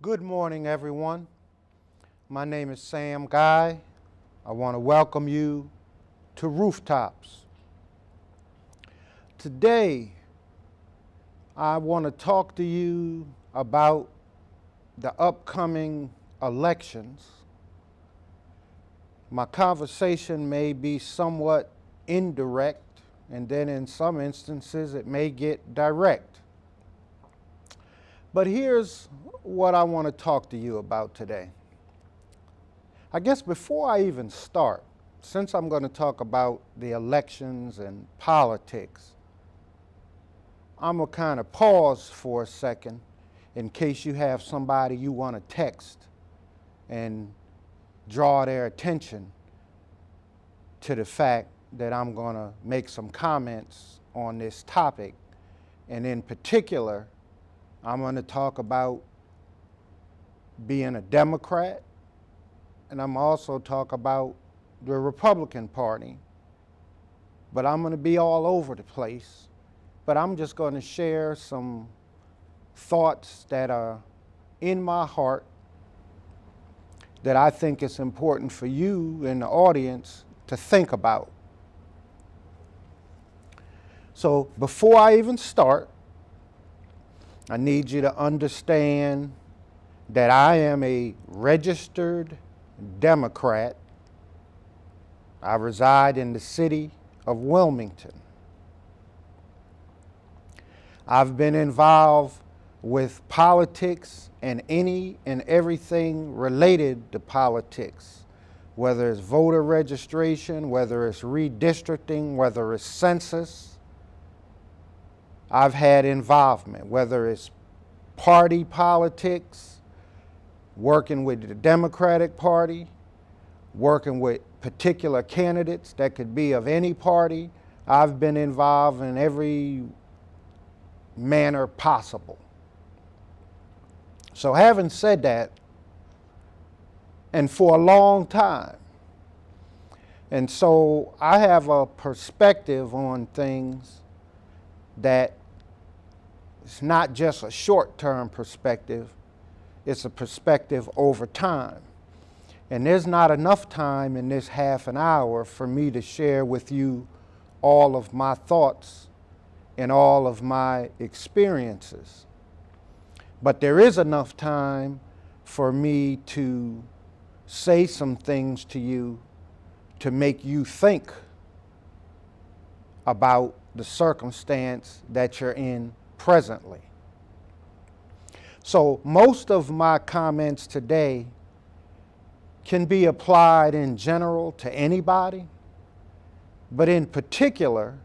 Good morning, everyone. My name is Sam Guy. I want to welcome you to Rooftops. Today, I want to talk to you about the upcoming elections. My conversation may be somewhat indirect, and then in some instances it may get direct. But here's what I want to talk to you about today. I guess before I even start, since I'm going to talk about the elections and politics, I'm going to kind of pause for a second in case you have somebody you want to text and draw their attention to the fact that I'm going to make some comments on this topic. And in particular, I'm going to talk about being a Democrat, and I'm also talk about the Republican Party. But I'm going to be all over the place. But I'm just going to share some thoughts that are in my heart that I think it's important for you in the audience to think about. So before I even start, I need you to understand that I am a registered Democrat. I reside in the city of Wilmington. I've been involved with politics and any and everything related to politics, whether it's voter registration, whether it's redistricting, whether it's census. I've had involvement, whether it's party politics, working with the Democratic Party, working with particular candidates that could be of any party. I've been involved in every manner possible. So having said that, and for a long time, and so I have a perspective on things that it's not just a short-term perspective, it's a perspective over time. And there's not enough time in this half an hour for me to share with you all of my thoughts and all of my experiences. But there is enough time for me to say some things to you to make you think about the circumstance that you're in presently. So most of my comments today can be applied in general to anybody, but in particular,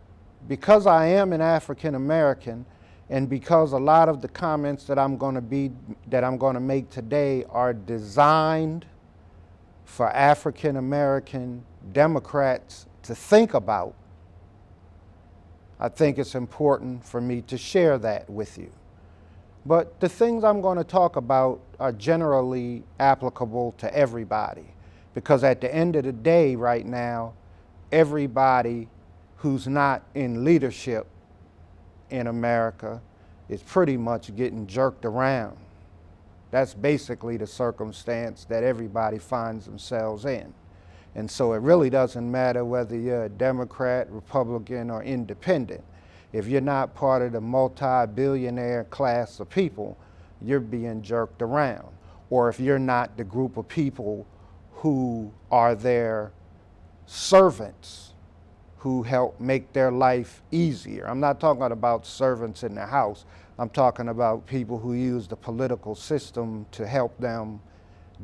because I am an African American and because a lot of the comments that I'm going to make today are designed for African American Democrats to think about, I think it's important for me to share that with you. But the things I'm going to talk about are generally applicable to everybody, because at the end of the day right now, everybody who's not in leadership in America is pretty much getting jerked around. That's basically the circumstance that everybody finds themselves in. And so it really doesn't matter whether you're a Democrat, Republican, or independent. If you're not part of the multi-billionaire class of people, you're being jerked around. Or if you're not the group of people who are their servants, who help make their life easier. I'm not talking about servants in the house. I'm talking about people who use the political system to help them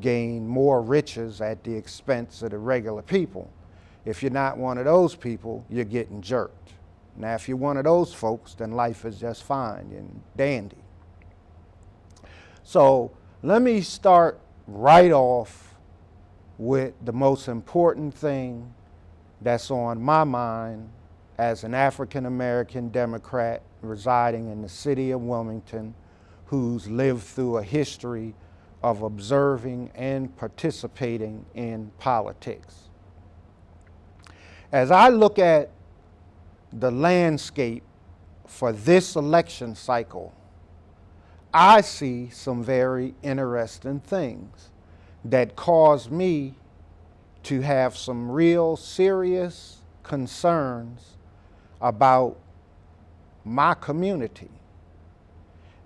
gain more riches at the expense of the regular people. If you're not one of those people, you're getting jerked. Now, if you're one of those folks, then life is just fine and dandy. So let me start right off with the most important thing that's on my mind as an African American Democrat residing in the city of Wilmington, who's lived through a history of observing and participating in politics. As I look at the landscape for this election cycle, I see some very interesting things that cause me to have some real serious concerns about my community.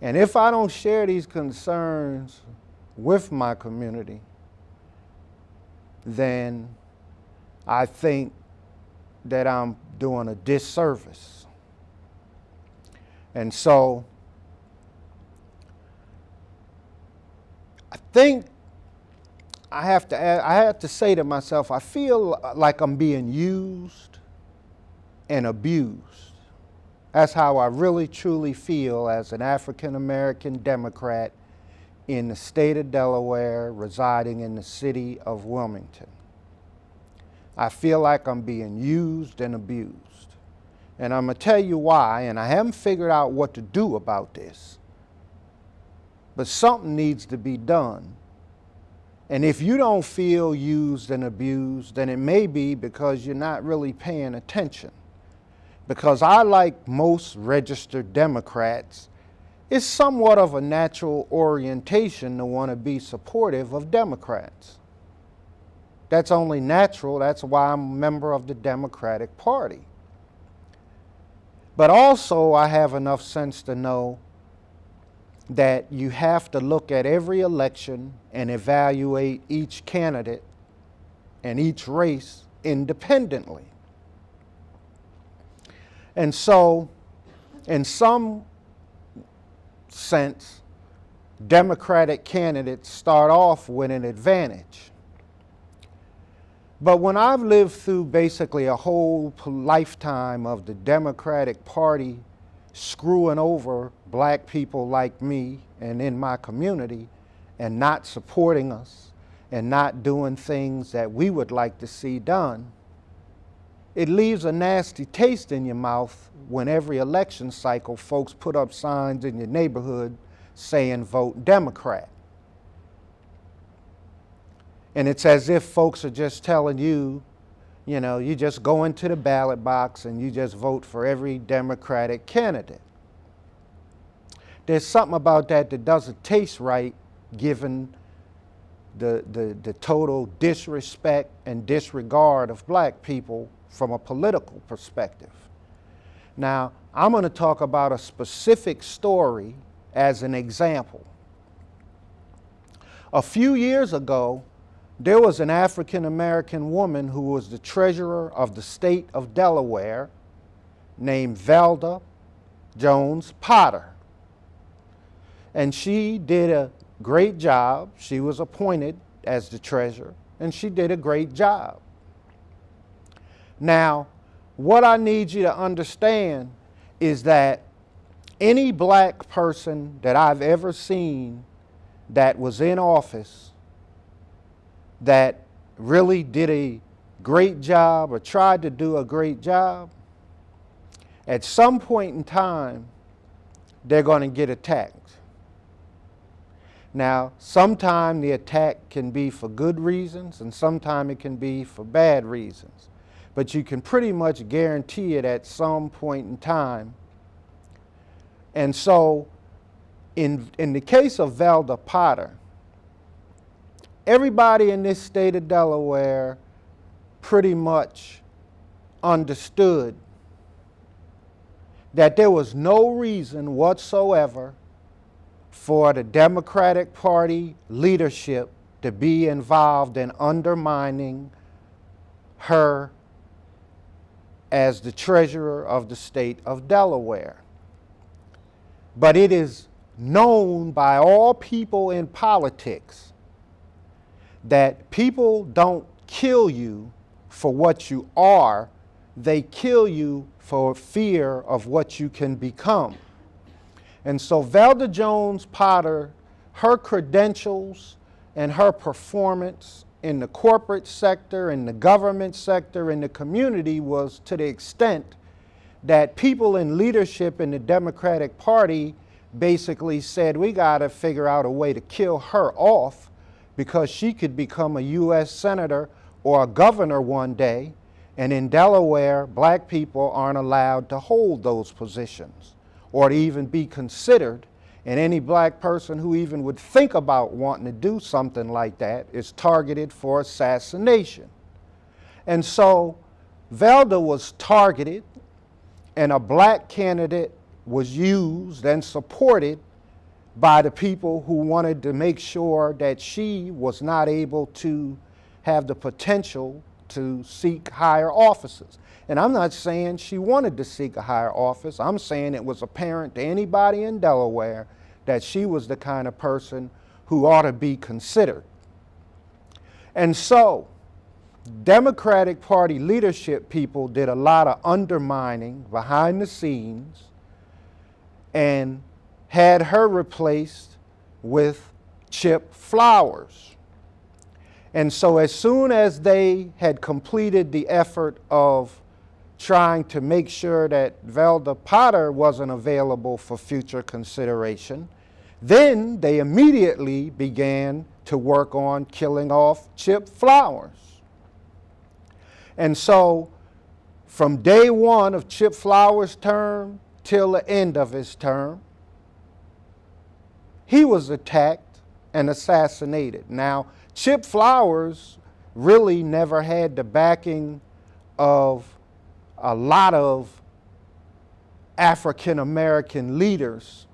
And if I don't share these concerns with my community, then I think that I'm doing a disservice. And so I think I have to say to myself, I feel like I'm being used and abused. That's how I really truly feel as an African American Democrat in the state of Delaware, residing in the city of Wilmington. I feel like I'm being used and abused. And I'm going to tell you why, and I haven't figured out what to do about this. But something needs to be done. And if you don't feel used and abused, then it may be because you're not really paying attention. Because I, like most registered Democrats, it's somewhat of a natural orientation to want to be supportive of Democrats. That's only natural. That's why I'm a member of the Democratic Party. But also I have enough sense to know that you have to look at every election and evaluate each candidate and each race independently. And so, in some sense, Democratic candidates start off with an advantage. But when I've lived through basically a whole lifetime of the Democratic Party screwing over black people like me and in my community and not supporting us and not doing things that we would like to see done, it leaves a nasty taste in your mouth when every election cycle folks put up signs in your neighborhood saying vote Democrat. And it's as if folks are just telling you, you know, you just go into the ballot box and you just vote for every Democratic candidate. There's something about that that doesn't taste right given the total disrespect and disregard of black people from a political perspective. Now, I'm going to talk about a specific story as an example. A few years ago, there was an African American woman who was the treasurer of the state of Delaware named Velda Jones Potter. And she did a great job. She was appointed as the treasurer, and she did a great job. Now, what I need you to understand is that any black person that I've ever seen that was in office that really did a great job or tried to do a great job, at some point in time, they're going to get attacked. Now, sometimes the attack can be for good reasons and sometimes it can be for bad reasons. But you can pretty much guarantee it at some point in time. And so, in the case of Velda Potter, everybody in this state of Delaware pretty much understood that there was no reason whatsoever for the Democratic Party leadership to be involved in undermining her as the treasurer of the state of Delaware. But it is known by all people in politics that people don't kill you for what you are, they kill you for fear of what you can become. And so Velda Jones Potter, her credentials and her performance in the corporate sector, in the government sector, in the community was to the extent that people in leadership in the Democratic Party basically said, we got to figure out a way to kill her off because she could become a U.S. senator or a governor one day. And in Delaware, black people aren't allowed to hold those positions or to even be considered And any black person who even would think about wanting to do something like that is targeted for assassination. And so Velda was targeted, and a black candidate was used and supported by the people who wanted to make sure that she was not able to have the potential to seek higher offices. And I'm not saying she wanted to seek a higher office. I'm saying it was apparent to anybody in Delaware that she was the kind of person who ought to be considered. And so, Democratic Party leadership people did a lot of undermining behind the scenes and had her replaced with Chip Flowers. And so as soon as they had completed the effort of trying to make sure that Velda Potter wasn't available for future consideration, then they immediately began to work on killing off Chip Flowers. And so from day one of Chip Flowers' term till the end of his term, he was attacked and assassinated. Now, Chip Flowers really never had the backing of a lot of African American leaders.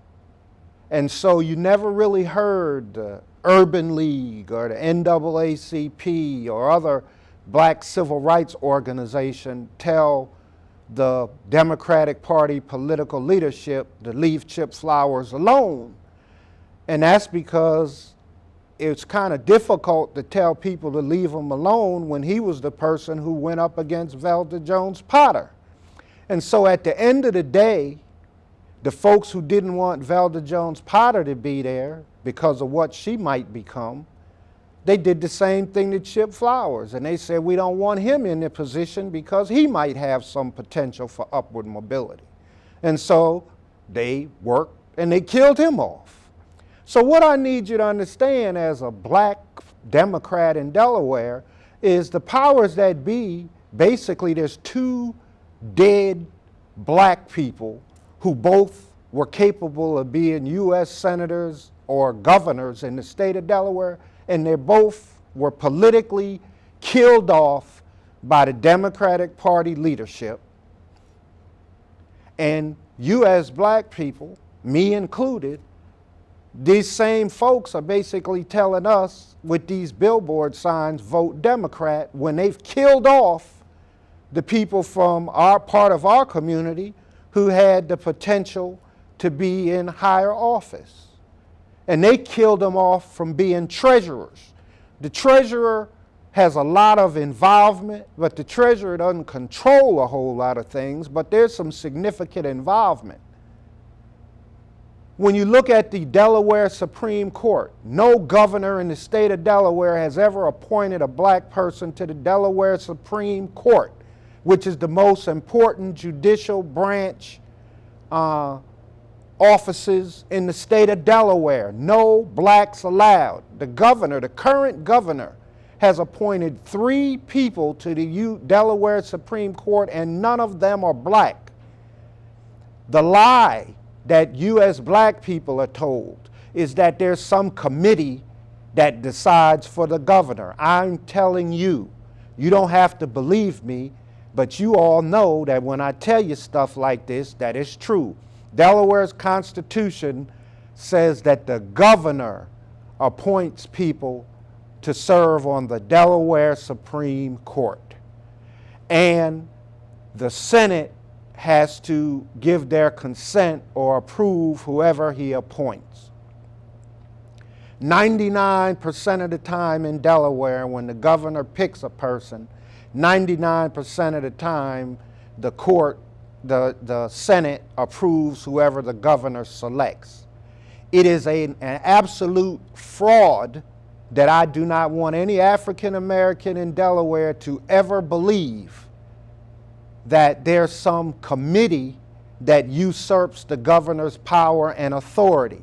And so you never really heard the Urban League or the NAACP or other black civil rights organization tell the Democratic Party political leadership to leave Chip Flowers alone. And that's because it's kind of difficult to tell people to leave him alone when he was the person who went up against Velda Jones Potter. And so at the end of the day, the folks who didn't want Velda Jones Potter to be there because of what she might become, they did the same thing to Chip Flowers. And they said, we don't want him in the position because he might have some potential for upward mobility. And so they worked and they killed him off. So what I need you to understand as a black Democrat in Delaware is the powers that be, basically there's two dead black people who both were capable of being U.S. senators or governors in the state of Delaware, and they both were politically killed off by the Democratic Party leadership. And you as black people, me included, these same folks are basically telling us with these billboard signs, vote Democrat, when they've killed off the people from our part of our community who had the potential to be in higher office. And they killed them off from being treasurers. The treasurer has a lot of involvement, but the treasurer doesn't control a whole lot of things, but there's some significant involvement. When you look at the Delaware Supreme Court, no governor in the state of Delaware has ever appointed a black person to the Delaware Supreme Court, which is the most important judicial branch offices in the state of Delaware. No blacks allowed. The governor, the current governor, has appointed 3 people to the Delaware Supreme Court, and none of them are black. The lie that you as black people are told is that there's some committee that decides for the governor. I'm telling you, you don't have to believe me, but you all know that when I tell you stuff like this, that is true. Delaware's Constitution says that the governor appoints people to serve on the Delaware Supreme Court. And the Senate has to give their consent or approve whoever he appoints. 99% of the time in Delaware, when the governor picks a person, 99% of the time the court, the Senate approves whoever the governor selects. It is an absolute fraud that I do not want any African American in Delaware to ever believe that there's some committee that usurps the governor's power and authority.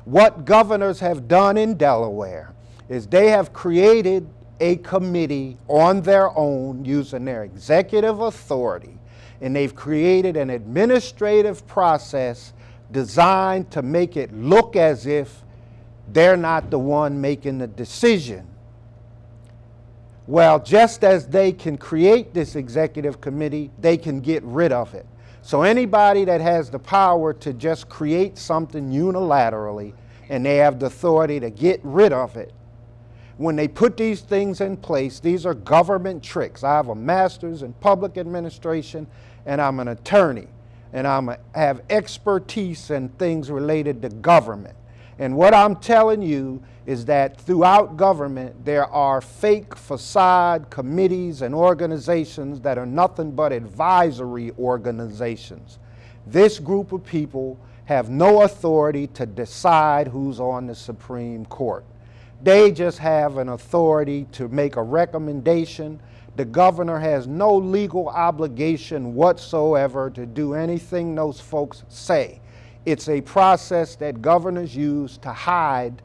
What governors have done in Delaware is they have created a committee on their own using their executive authority, and they've created an administrative process designed to make it look as if they're not the one making the decision. Well, just as they can create this executive committee, they can get rid of it. So anybody that has the power to just create something unilaterally, and they have the authority to get rid of it, when they put these things in place, these are government tricks. I have a master's in public administration, and I'm an attorney, and I have expertise in things related to government. And what I'm telling you is that throughout government, there are fake facade committees and organizations that are nothing but advisory organizations. This group of people have no authority to decide who's on the Supreme Court. They just have an authority to make a recommendation. The governor has no legal obligation whatsoever to do anything those folks say. It's a process that governors use to hide,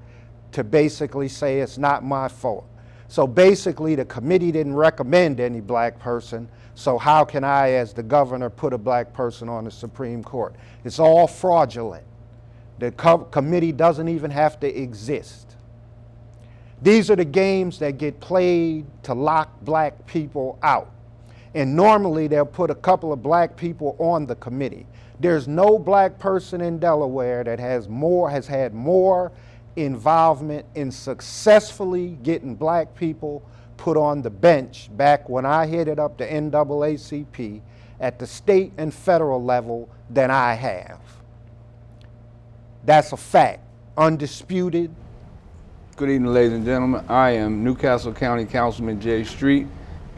to basically say it's not my fault. So basically the committee didn't recommend any black person, so how can I, as the governor, put a black person on the Supreme Court? It's all fraudulent. The committee doesn't even have to exist. These are the games that get played to lock black people out. And normally they'll put a couple of black people on the committee. There's no black person in Delaware that has had more involvement in successfully getting black people put on the bench back when I headed up the NAACP at the state and federal level than I have. That's a fact, undisputed. Good evening, ladies and gentlemen. I am Newcastle County Councilman Jay Street,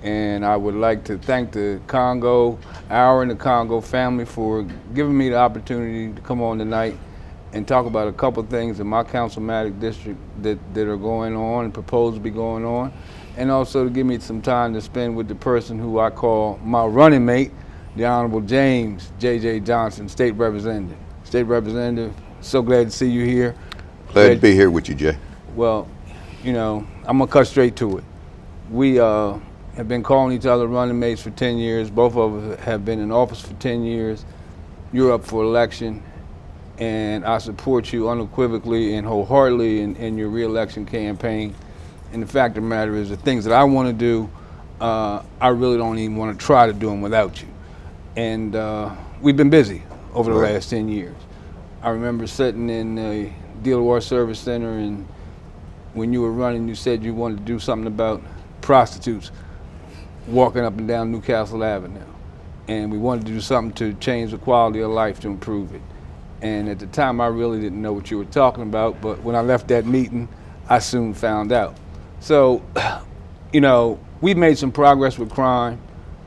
and I would like to thank the Congo Hour and the Congo family for giving me the opportunity to come on tonight and talk about a couple of things in my councilmatic district that are going on and proposed to be going on, and also to give me some time to spend with the person who I call my running mate, the Honorable James J.J. Johnson, State Representative. State Representative, so glad to see you here. Glad to be here with you, Jay. Well, you know, I'm gonna cut straight to it. We have been calling each other running mates for 10 years. Both of us have been in office for 10 years. You're up for election, and I support you unequivocally and wholeheartedly in your re-election campaign. And the fact of the matter is, the things that I want to do, I really don't even want to try to do them without you. And we've been busy over the last 10 years. I remember sitting in the Dealer War Service Center, and when you were running, you said you wanted to do something about prostitutes walking up and down Newcastle Avenue. And we wanted to do something to change the quality of life, to improve it. And at the time, I really didn't know what you were talking about, but when I left that meeting, I soon found out. So, you know, we've made some progress with crime.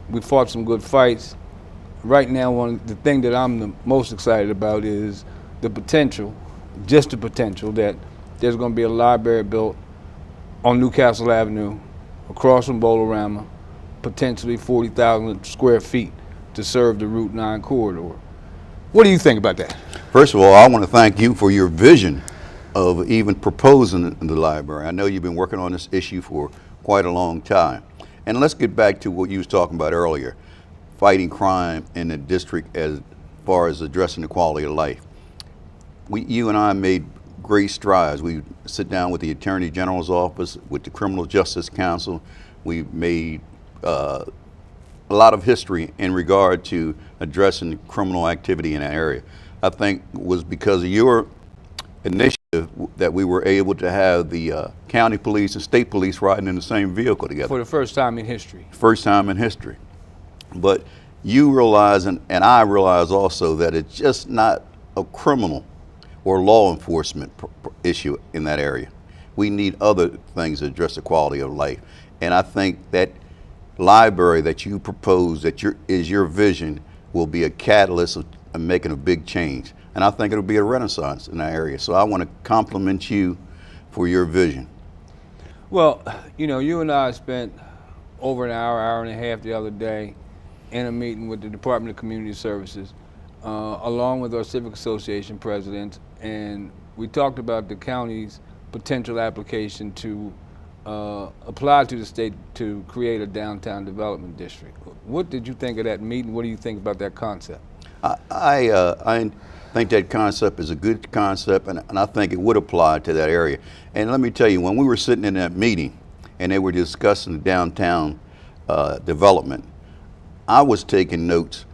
We fought some good fights. Right now, the thing that I'm the most excited about is the potential, just the potential, that there's going to be a library built on Newcastle Avenue, across from Bolorama, potentially 40,000 square feet to serve the Route 9 corridor. What do you think about that? First of all, I want to thank you for your vision of even proposing the library. I know you've been working on this issue for quite a long time. And let's get back to what you was talking about earlier, fighting crime in the district as far as addressing the quality of life. You and I made great strides. We sit down with the Attorney General's office, with the Criminal Justice Council. We made a lot of history in regard to addressing criminal activity in that area. I think it was because of your initiative that we were able to have the county police and state police riding in the same vehicle together. For the first time in history. First time in history. But you realize, and I realize also, that it's just not a criminal or law enforcement issue in that area. We need other things to address the quality of life. And I think that library that you propose, that is your vision, will be a catalyst of making a big change. And I think it'll be a renaissance in that area. So I want to compliment you for your vision. Well, you know, you and I spent over an hour and a half the other day in a meeting with the Department of Community Services, along with our Civic Association presidents, and we talked about the county's potential application to apply to the state to create a downtown development district. What did you think of that meeting? What do you think about that concept? I think that concept is a good concept, and I think it would apply to that area. And let me tell you, when we were sitting in that meeting and they were discussing downtown development, I was taking notes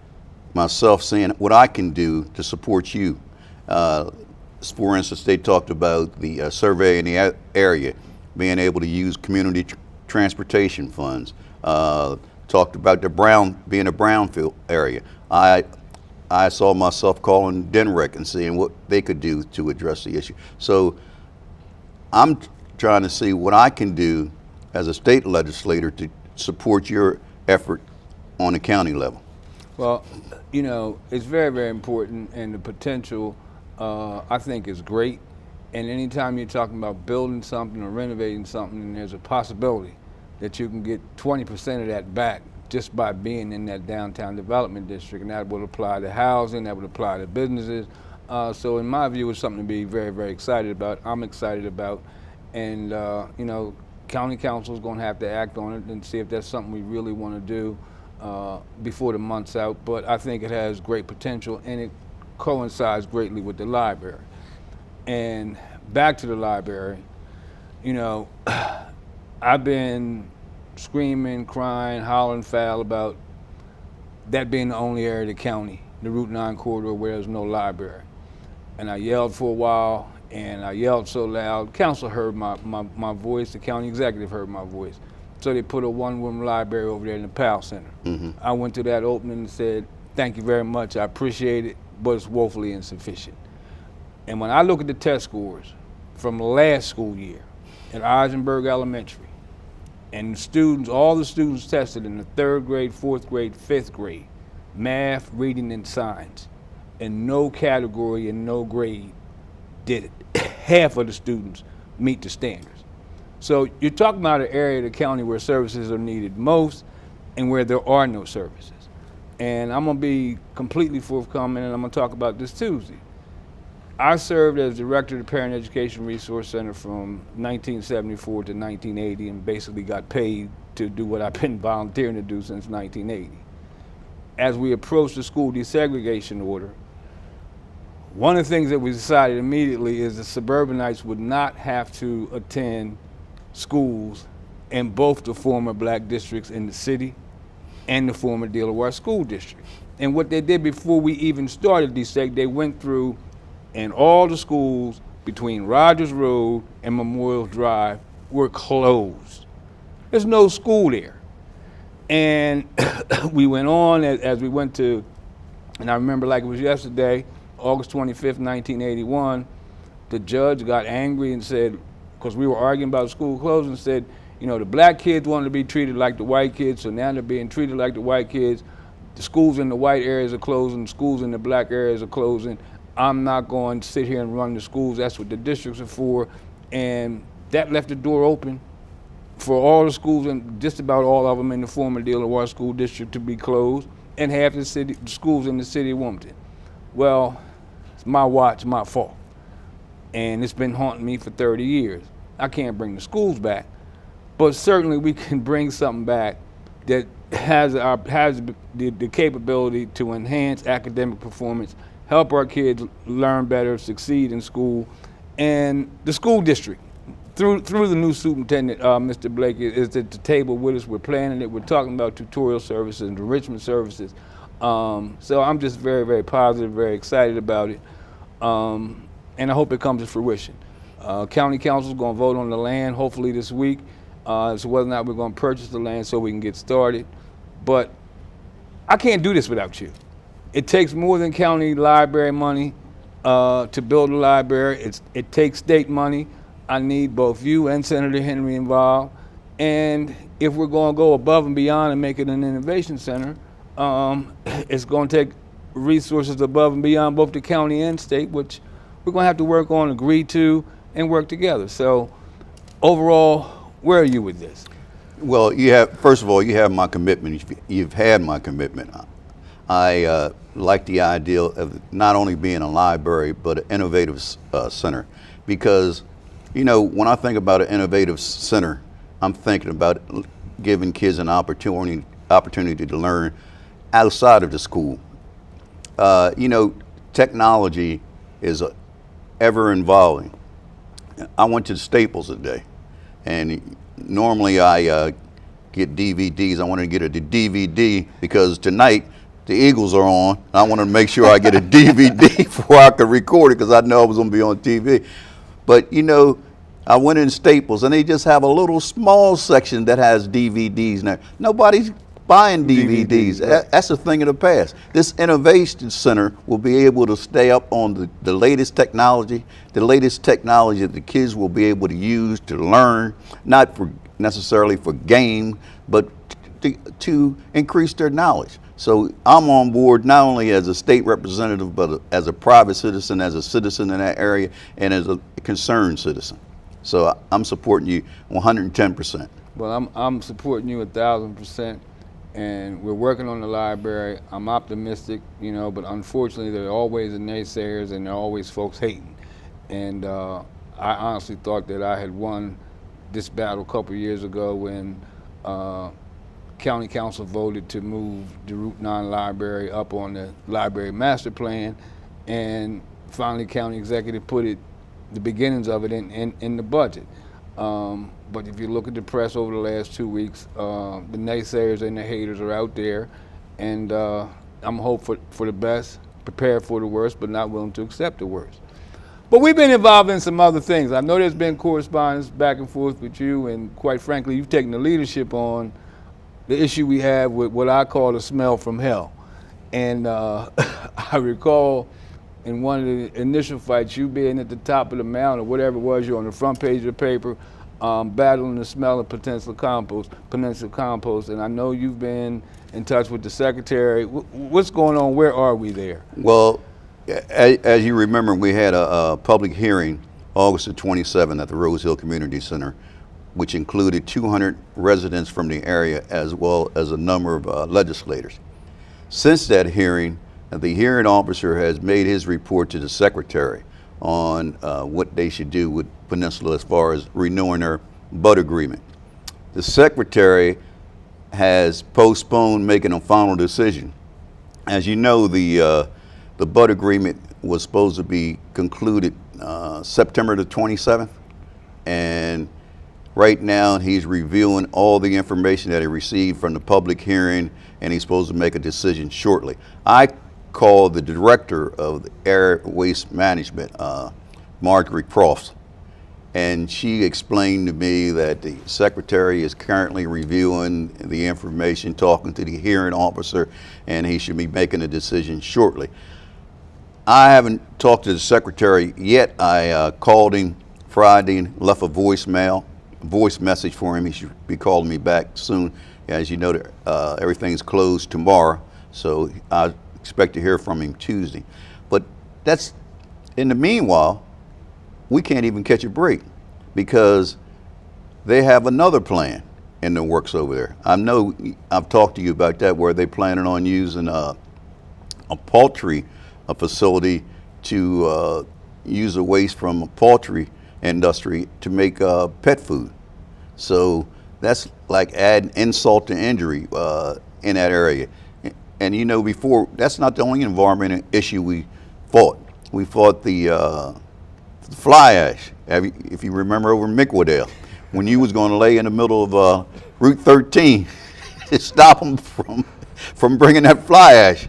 myself, saying what I can do to support you. For instance, they talked about the survey in the area, being able to use community transportation funds. Talked about being a brownfield area. I saw myself calling DENREC and seeing what they could do to address the issue. So I'm trying to see what I can do as a state legislator to support your effort on the county level. Well, you know, it's very, very important, and the potential, I think, is great. And anytime you're talking about building something or renovating something, and there's a possibility that you can get 20% of that back just by being in that downtown development district, and that would apply to housing, that would apply to businesses. So in my view, it's something to be very, very excited about. I'm excited about, and you know, county council is going to have to act on it and see if that's something we really want to do before the month's out. But I think it has great potential, and it coincides greatly with the library. And back to the library, you know, I've been screaming, crying, hollering foul about that being the only area of the county, the Route 9 corridor, where there's no library. And I yelled for a while, and I yelled so loud, council heard my voice, the county executive heard my voice. So they put a one-room library over there in the Powell Center. Mm-hmm. I went to that opening and said, thank you very much, I appreciate it, but it's woefully insufficient. And when I look at the test scores from last school year at Eisenberg Elementary, and the students, all the students tested in the 3rd grade, 4th grade, 5th grade, math, reading, and science, in no category and no grade did it. Half of the students meet the standards. So you're talking about an area of the county where services are needed most and where there are no services. And I'm gonna be completely forthcoming, and I'm gonna talk about this Tuesday. I served as director of the Parent Education Resource Center from 1974 to 1980, and basically got paid to do what I've been volunteering to do since 1980. As we approached the school desegregation order, one of the things that we decided immediately is the suburbanites would not have to attend schools in both the former black districts in the city and the former Delaware School District. And what they did before we even started deseg, they went through, and all the schools between Rogers Road and Memorial Drive were closed. There's no school there. And we went on as we went to, and I remember like it was yesterday, August 25th, 1981, the judge got angry and said, because we were arguing about school closing, said, you know, the black kids wanted to be treated like the white kids, so now they're being treated like the white kids. The schools in the white areas are closing, the schools in the black areas are closing. I'm not going to sit here and run the schools. That's what the districts are for. And that left the door open for all the schools, and just about all of them in the former Delaware School District, to be closed, and half the schools in the city of Wilmington. Well, it's my watch, my fault. And it's been haunting me for 30 years. I can't bring the schools back, but certainly we can bring something back that has the capability to enhance academic performance, help our kids learn better, succeed in school. And the school district, through the new superintendent, Mr. Blake, is at the table with us. We're planning it. We're talking about tutorial services and enrichment services. So I'm just very, very positive, very excited about it. And I hope it comes to fruition. County Council is going to vote on the land hopefully this week, as to whether or not we're going to purchase the land so we can get started. But I can't do this without you. It takes more than county library money to build a library. It takes state money. I need both you and Senator Henry involved. And if we're going to go above and beyond and make it an innovation center, it's going to take resources above and beyond both the county and state, which we're going to have to work on, agree to, and work together. So overall, where are you with this? Well, first of all, you have my commitment. You've had my commitment. I like the idea of not only being a library, but an innovative center. Because, you know, when I think about an innovative center, I'm thinking about giving kids an opportunity to learn outside of the school. You know, technology is ever evolving. I went to Staples today, and normally I get DVDs. I wanted to get a DVD because tonight the Eagles are on. I wanted to make sure I get a DVD before I could record it because I know I was going to be on TV. But you know, I went in Staples and they just have a little small section that has DVDs now. Nobody's buying DVDs. Right. That's a thing of the past. This innovation center will be able to stay up on the latest technology that the kids will be able to use to learn, not for necessarily for game, but to increase their knowledge. So I'm on board not only as a state representative, but as a private citizen, as a citizen in that area, and as a concerned citizen. So I'm supporting you 110%. Well, I'm supporting you 1,000%, and we're working on the library. I'm optimistic, you know, but unfortunately there are always the naysayers and there are always folks hating. And I honestly thought that I had won this battle a couple of years ago when County Council voted to move the Route 9 library up on the library master plan, and finally County Executive put the beginnings of it in the budget. But if you look at the press over the last 2 weeks, the naysayers and the haters are out there, and I'm hopeful for the best, prepared for the worst, but not willing to accept the worst. But we've been involved in some other things. I know there's been correspondence back and forth with you, and quite frankly, you've taken the leadership on the issue we have with what I call the smell from hell. And I recall in one of the initial fights, you being at the top of the mountain or whatever it was, you're on the front page of the paper, battling the smell of potential compost, and I know you've been in touch with the secretary. What's going on? Where are we there? Well, as you remember, we had a public hearing August the 27th at the Rose Hill Community Center, which included 200 residents from the area as well as a number of legislators. Since that hearing, the hearing officer has made his report to the secretary on what they should do with Peninsula as far as renewing their bud agreement. The secretary has postponed making a final decision. As you know, the bud agreement was supposed to be concluded September the 27th, and right now he's reviewing all the information that he received from the public hearing, and he's supposed to make a decision shortly. I called the director of the Air Waste Management, Marjorie Crofts, and she explained to me that the secretary is currently reviewing the information, talking to the hearing officer, and he should be making a decision shortly. I haven't talked to the secretary yet. I called him Friday and left a voice message for him. He should be calling me back soon. As you know, everything's closed tomorrow, so I expect to hear from him Tuesday. But that's, in the meanwhile, we can't even catch a break because they have another plan in the works over there. I know I've talked to you about that, where they're planning on using a poultry facility to use the waste from a poultry industry to make pet food. So that's like adding insult to injury in that area. And you know, before, that's not the only environmental issue we fought. We fought the fly ash, if you remember, over Mickwell, when you was going to lay in the middle of Route 13 to stop them from bringing that fly ash.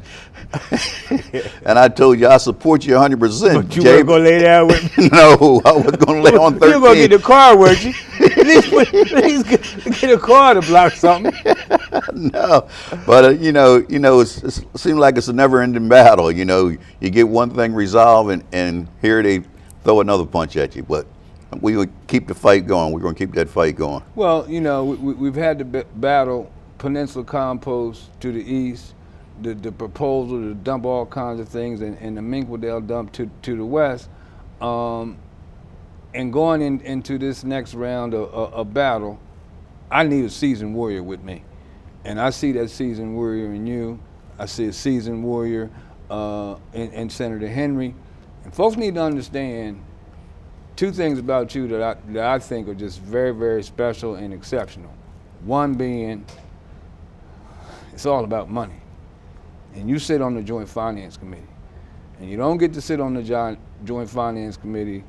And I told you I support you 100%. But you weren't going to lay down with me? No, I was going to lay on 13. You were going to get the car, weren't you? At least get a car to block something. No, but you know, it seems like it's a never-ending battle. You know, you get one thing resolved, and here they throw another punch at you. But we would keep the fight going. We're going to keep that fight going. Well, you know, we've had to battle Peninsula Compost to the east, the proposal to dump all kinds of things, and the Minkwell dump to the west, and going into this next round of battle, I need a seasoned warrior with me. And I see that seasoned warrior in you. I see a seasoned warrior in Senator Henry. And folks need to understand two things about you that I think are just very, very special and exceptional. One being, it's all about money. And you sit on the Joint Finance Committee. And you don't get to sit on the Joint Finance Committee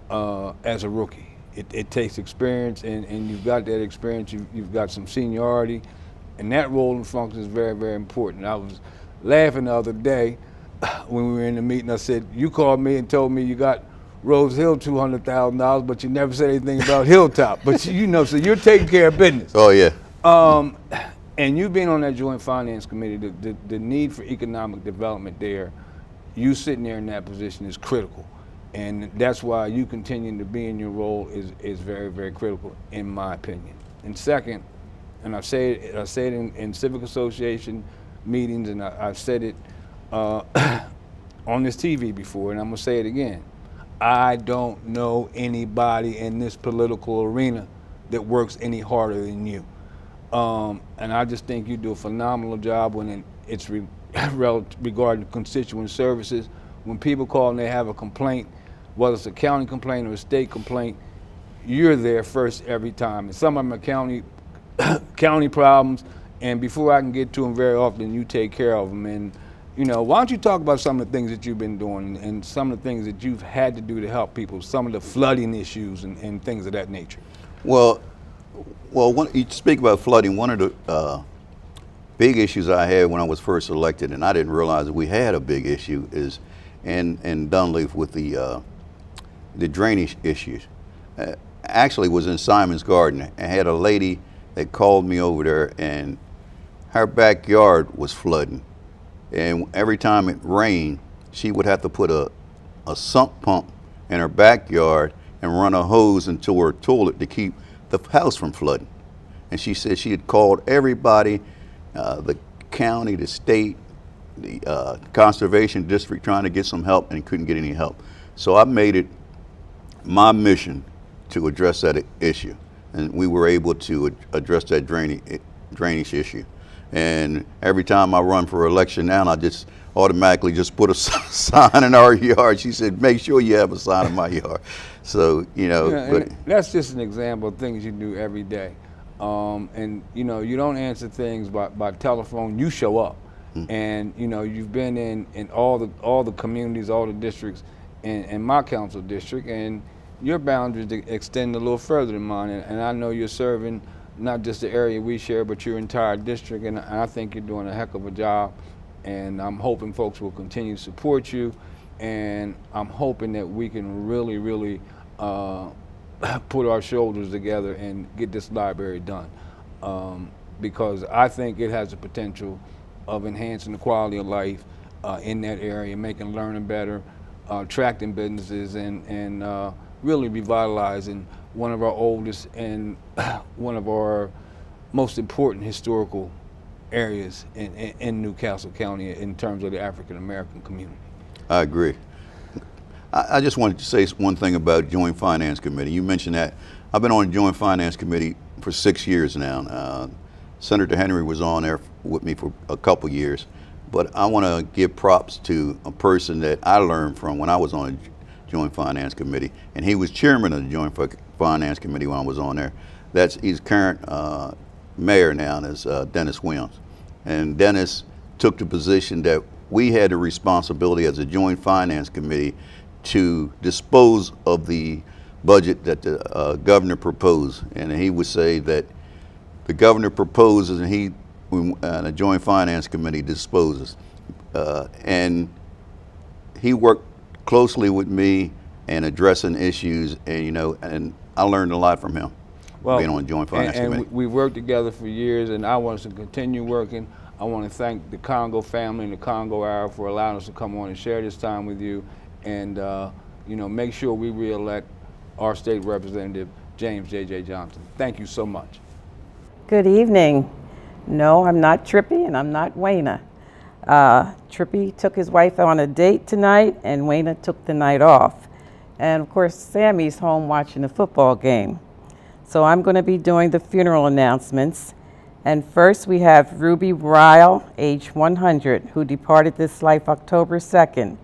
as a rookie. It takes experience, and you've got that experience, you've got some seniority, and that role and function is very, very important. I was laughing the other day when we were in the meeting. I said, you called me and told me you got Rose Hill $200,000, but you never said anything about Hilltop. But so you're taking care of business. Oh, yeah. And you being on that Joint Finance Committee, the need for economic development there, you sitting there in that position is critical. And that's why you continuing to be in your role is very, very critical, in my opinion. And second, and I say it in civic association meetings, and I've said it on this TV before, and I'm gonna say it again. I don't know anybody in this political arena that works any harder than you. And I just think you do a phenomenal job when it's regarding constituent services. When people call and they have a complaint, whether it's a county complaint or a state complaint, you're there first every time. And some of them are county problems, and before I can get to them very often, you take care of them. And why don't you talk about some of the things that you've been doing and some of the things that you've had to do to help people, some of the flooding issues and things of that nature? Well, when you speak about flooding, one of the big issues I had when I was first elected, and I didn't realize that we had a big issue, is in Dunleaf with the drainage issues. Actually was in Simon's Garden. I had a lady that called me over there, and her backyard was flooding. And every time it rained, she would have to put a sump pump in her backyard and run a hose into her toilet to keep the house from flooding. And she said she had called everybody, the county, the state, the conservation district, trying to get some help, and couldn't get any help. So I made it my mission to address that issue, and we were able to address that drainage issue. And every time I run for election now, I just automatically just put a sign in our yard. She said, make sure you have a sign in my yard. So, but that's just an example of things you do every day. And you don't answer things by telephone, you show up. And you've been in all the communities, all the districts in my council district, and your boundaries extend a little further than mine. And I know you're serving not just the area we share, but your entire district, and I think you're doing a heck of a job. And I'm hoping folks will continue to support you, and I'm hoping that we can really, really put our shoulders together and get this library done, because I think it has the potential of enhancing the quality of life in that area, making learning better, attracting businesses, and really revitalizing one of our oldest and one of our most important historical areas in Newcastle County in terms of the African American community. I agree. I just wanted to say one thing about Joint Finance Committee. You mentioned that. I've been on the Joint Finance Committee for 6 years now. Senator Henry was on there with me for a couple years, but I want to give props to a person that I learned from when I was on the Joint Finance Committee, and he was chairman of the Joint Finance Committee when I was on there. He's current mayor now, and is Dennis Williams. And Dennis took the position that we had the responsibility as a Joint Finance Committee to dispose of the budget that the governor proposed. And he would say that the governor proposes and the Joint Finance Committee disposes. And he worked closely with me and addressing issues, and I learned a lot from him. Being on the Joint Finance Committee. We worked together for years, and I want us to continue working. I want to thank the Congo family and the Congo Hour for allowing us to come on and share this time with you, and make sure we re-elect our state representative, James J.J. Johnson. Thank you so much. Good evening. No, I'm not Trippy, and I'm not Wayna. Trippy took his wife on a date tonight, and Wayna took the night off. And of course, Sammy's home watching the football game. So I'm going to be doing the funeral announcements. And first we have Ruby Ryle, age 100, who departed this life October 2nd.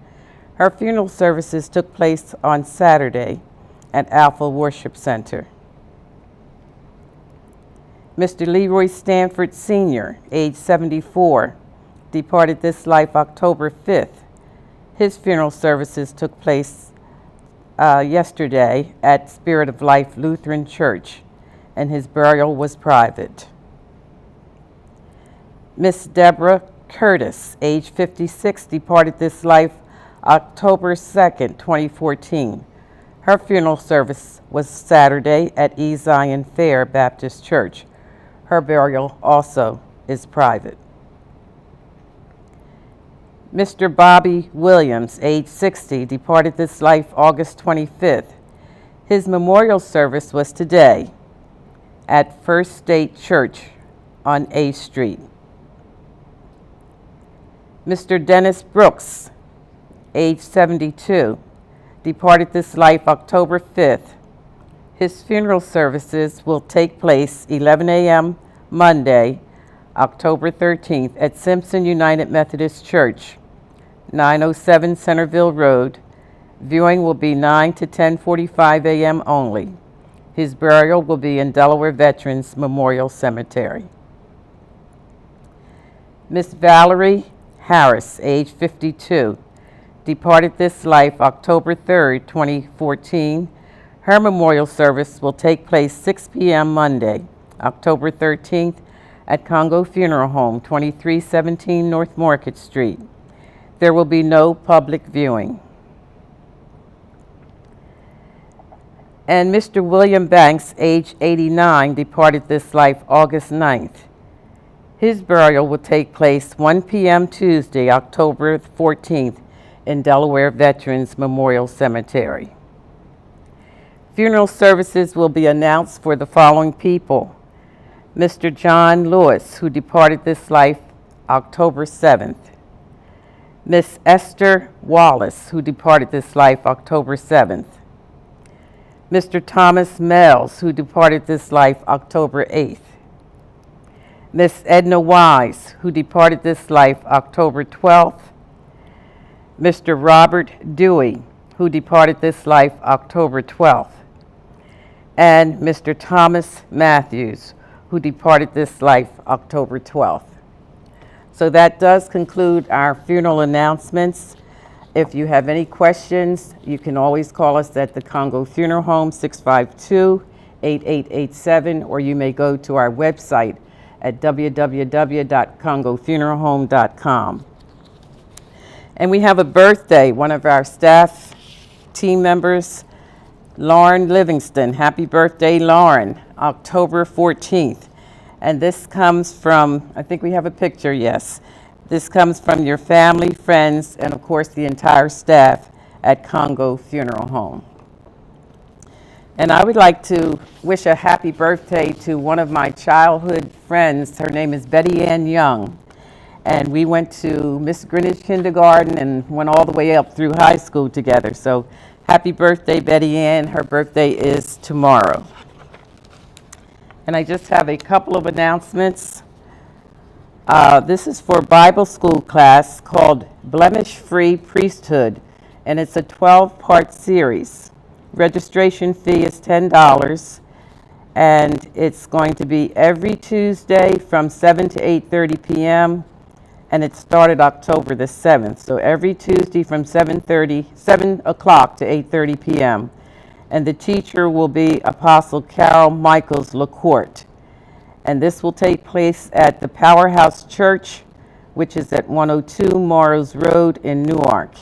Her funeral services took place on Saturday at Alpha Worship Center. Mr. Leroy Stanford Sr., age 74, departed this life October 5th. His funeral services took place yesterday at Spirit of Life Lutheran Church, and his burial was private. Miss Deborah Curtis, age 56, departed this life October 2nd, 2014. Her funeral service was Saturday at E. Zion Fair Baptist Church. Her burial also is private. Mr. Bobby Williams, age 60, departed this life August 25th. His memorial service was today at First State Church on A Street. Mr. Dennis Brooks, age 72, departed this life October 5th. His funeral services will take place 11 a.m. Monday, October 13th at Simpson United Methodist Church, 907 Centerville Road. Viewing will be 9 to 10:45 a.m. only. His burial will be in Delaware Veterans Memorial Cemetery. Miss Valerie Harris, age 52, departed this life October 3rd, 2014. Her memorial service will take place 6 p.m. Monday, October 13th at Congo Funeral Home, 2317 North Market Street. There will be no public viewing. And Mr. William Banks, age 89, departed this life August 9th. His burial will take place 1 p.m. Tuesday, October 14th in Delaware Veterans Memorial Cemetery. Funeral services will be announced for the following people. Mr. John Lewis, who departed this life October 7th. Miss Esther Wallace, who departed this life October 7th. Mr. Thomas Mells, who departed this life October 8th. Miss Edna Wise, who departed this life October 12th. Mr. Robert Dewey, who departed this life October 12th. And Mr. Thomas Matthews, who departed this life October 12th. So that does conclude our funeral announcements. If you have any questions, you can always call us at the Congo Funeral Home, 652-8887, or you may go to our website at www.congofuneralhome.com. And we have a birthday, one of our staff team members, Lauren Livingston. Happy birthday, Lauren, October 14th. And this comes from, I think we have a picture, yes. This comes from your family, friends, and of course the entire staff at Congo Funeral Home. And I would like to wish a happy birthday to one of my childhood friends. Her name is Betty Ann Young. And we went to Miss Greenwich Kindergarten and went all the way up through high school together. So happy birthday, Betty Ann. Her birthday is tomorrow. And I just have a couple of announcements. This is for Bible school class called Blemish-Free Priesthood, and it's a 12-part series. Registration fee is $10, and it's going to be every Tuesday from 7 to 8:30 p.m., and it started October the 7th. So every Tuesday from 7 o'clock to 8:30 p.m., and the teacher will be Apostle Carol Michaels LaCourte. And this will take place at the Powerhouse Church, which is at 102 Morrows Road in Newark.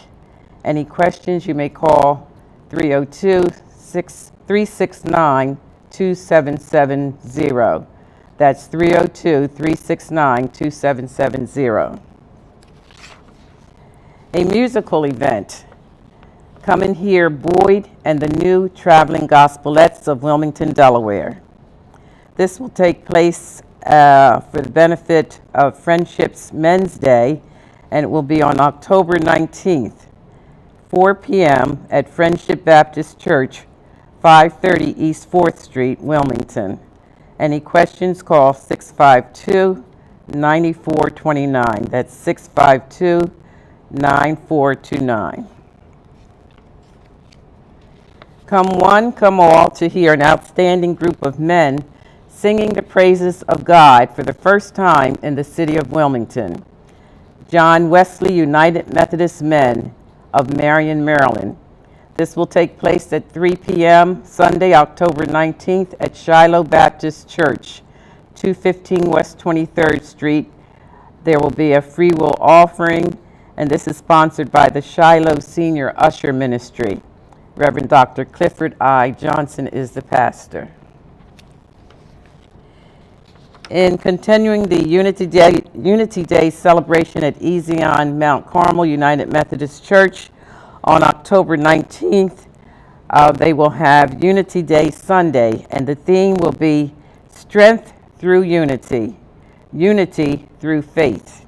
Any questions, you may call 302-369-2770. That's 302-369-2770. A musical event. Come and hear Boyd and the New Traveling Gospelettes of Wilmington, Delaware. This will take place for the benefit of Friendship's Men's Day, and it will be on October 19th, 4 p.m. at Friendship Baptist Church, 530 East 4th Street, Wilmington. Any questions, call 652-9429. That's 652-9429. Come one, come all to hear an outstanding group of men singing the praises of God for the first time in the city of Wilmington. John Wesley United Methodist Men of Marion, Maryland. This will take place at 3 p.m. Sunday, October 19th at Shiloh Baptist Church, 215 West 23rd Street. There will be a free will offering, and this is sponsored by the Shiloh Senior Usher Ministry. Reverend Dr. Clifford I. Johnson is the pastor. In continuing the Unity Day celebration at Ezion Mount Carmel United Methodist Church on October 19th, they will have Unity Day Sunday, and the theme will be Strength Through Unity, Unity Through Faith.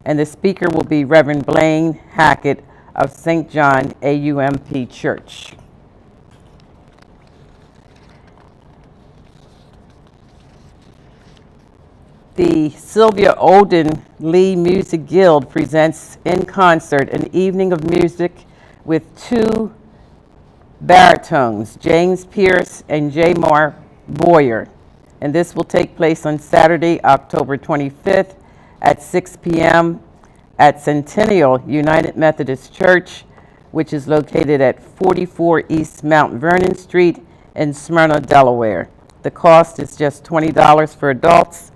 And the speaker will be Reverend Blaine Hackett of St. John AUMP Church. The Sylvia Olden Lee Music Guild presents in concert an evening of music with two baritones, James Pierce and Jamar Boyer. And this will take place on Saturday, October 25th at 6 p.m. at Centennial United Methodist Church, which is located at 44 East Mount Vernon Street in Smyrna, Delaware. The cost is just $20 for adults,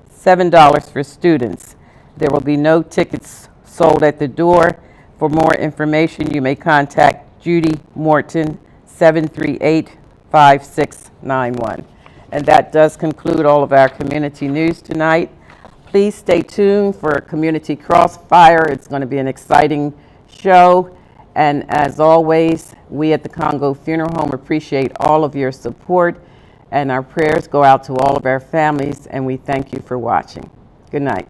$7 for students. There will be no tickets sold at the door. For more information, you may contact Judy Morton, 738-5691. And that does conclude all of our community news tonight. Please stay tuned for Community Crossfire. It's going to be an exciting show. And as always, we at the Congo Funeral Home appreciate all of your support. And our prayers go out to all of our families, and we thank you for watching. Good night.